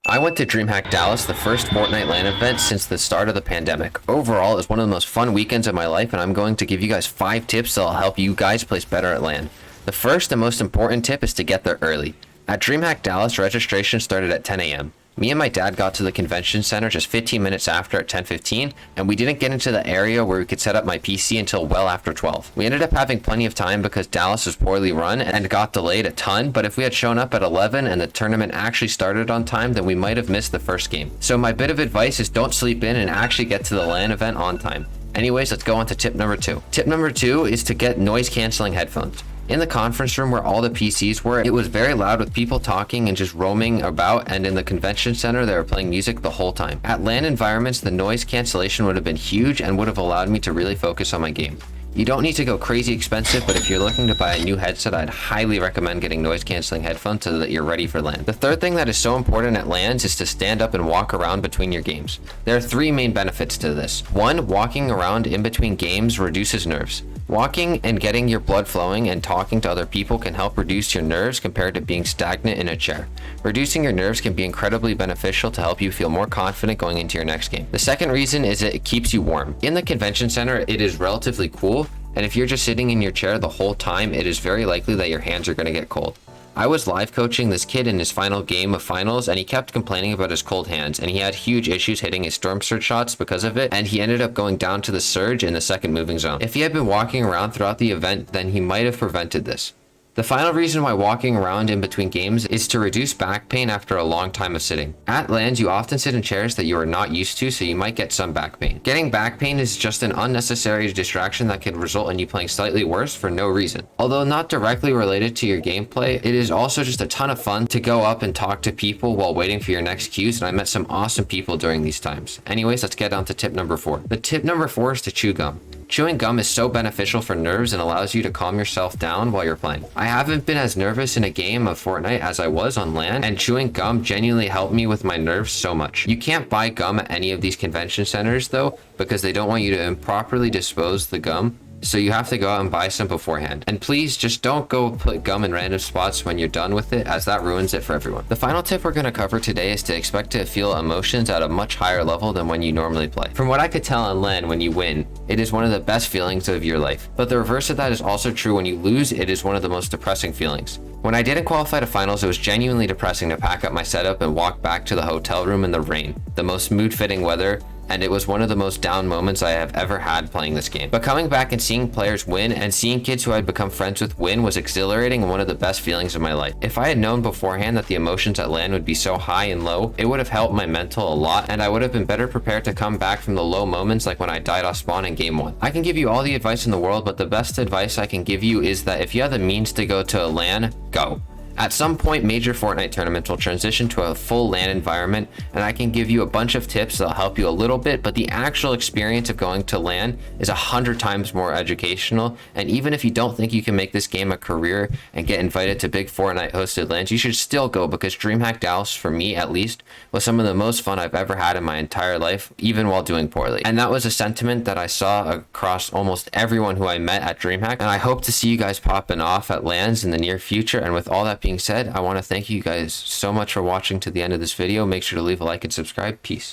I went to DreamHack Dallas, the first Fortnite LAN event since the start of the pandemic. Overall, it was one of the most fun weekends of my life, and I'm going to give you guys 5 tips that'll help you guys place better at LAN. The first and most important tip is to get there early. At DreamHack Dallas, registration started at 10 a.m. Me and my dad got to the convention center just 15 minutes after at 10:15, and we didn't get into the area where we could set up my PC until well after 12. We ended up having plenty of time because Dallas was poorly run and got delayed a ton, but if we had shown up at 11 and the tournament actually started on time, then we might have missed the first game. So my bit of advice is don't sleep in and actually get to the LAN event on time. Anyways, let's go on to tip number 2. Tip number 2 is to get noise canceling headphones. In the conference room where all the PCs were, it was very loud with people talking and just roaming about, and in the convention center, they were playing music the whole time. At LAN environments, the noise cancellation would have been huge and would have allowed me to really focus on my game. You don't need to go crazy expensive, but if you're looking to buy a new headset, I'd highly recommend getting noise cancelling headphones so that you're ready for LAN. The third thing that is so important at LANs is to stand up and walk around between your games. There are 3 main benefits to this. 1, walking around in between games reduces nerves. Walking and getting your blood flowing and talking to other people can help reduce your nerves compared to being stagnant in a chair. Reducing your nerves can be incredibly beneficial to help you feel more confident going into your next game. The second reason is that it keeps you warm. In the convention center, it is relatively cool, and if you're just sitting in your chair the whole time, it is very likely that your hands are going to get cold. I was live coaching this kid in his final game of finals, and he kept complaining about his cold hands, and he had huge issues hitting his storm surge shots because of it, and he ended up going down to the surge in the second moving zone. If he had been walking around throughout the event, then he might have prevented this. The final reason why walking around in between games is to reduce back pain after a long time of sitting. At LANs, you often sit in chairs that you are not used to, so you might get some back pain. Getting back pain is just an unnecessary distraction that can result in you playing slightly worse for no reason. Although not directly related to your gameplay, it is also just a ton of fun to go up and talk to people while waiting for your next cues, and I met some awesome people during these times. Anyways, let's get on to tip number 4. The tip number 4 is to chew gum. Chewing gum is so beneficial for nerves and allows you to calm yourself down while you're playing. I haven't been as nervous in a game of Fortnite as I was on LAN, and chewing gum genuinely helped me with my nerves so much. You can't buy gum at any of these convention centers though, because they don't want you to improperly dispose the gum. So you have to go out and buy some beforehand. And please just don't go put gum in random spots when you're done with it, as that ruins it for everyone. The final tip we're going to cover today is to expect to feel emotions at a much higher level than when you normally play. From what I could tell on LAN, when you win, it is one of the best feelings of your life. But the reverse of that is also true. When you lose, it is one of the most depressing feelings. When I didn't qualify to finals, it was genuinely depressing to pack up my setup and walk back to the hotel room in the rain, the most mood-fitting weather, and it was one of the most down moments I have ever had playing this game. But coming back and seeing players win and seeing kids who I'd become friends with win was exhilarating and one of the best feelings of my life. If I had known beforehand that the emotions at LAN would be so high and low, it would have helped my mental a lot, and I would have been better prepared to come back from the low moments like when I died off spawn in game 1. I can give you all the advice in the world, but the best advice I can give you is that if you have the means to go to a LAN, go. At some point, major Fortnite tournaments will transition to a full LAN environment, and I can give you a bunch of tips that'll help you a little bit, but the actual experience of going to LAN is 100 times more educational, and even if you don't think you can make this game a career and get invited to big Fortnite hosted LANs, you should still go, because DreamHack Dallas, for me at least, was some of the most fun I've ever had in my entire life, even while doing poorly. And that was a sentiment that I saw across almost everyone who I met at DreamHack, and I hope to see you guys popping off at LANs in the near future. And with all that being said, I want to thank you guys so much for watching to the end of this video. Make sure to leave a like and subscribe. Peace.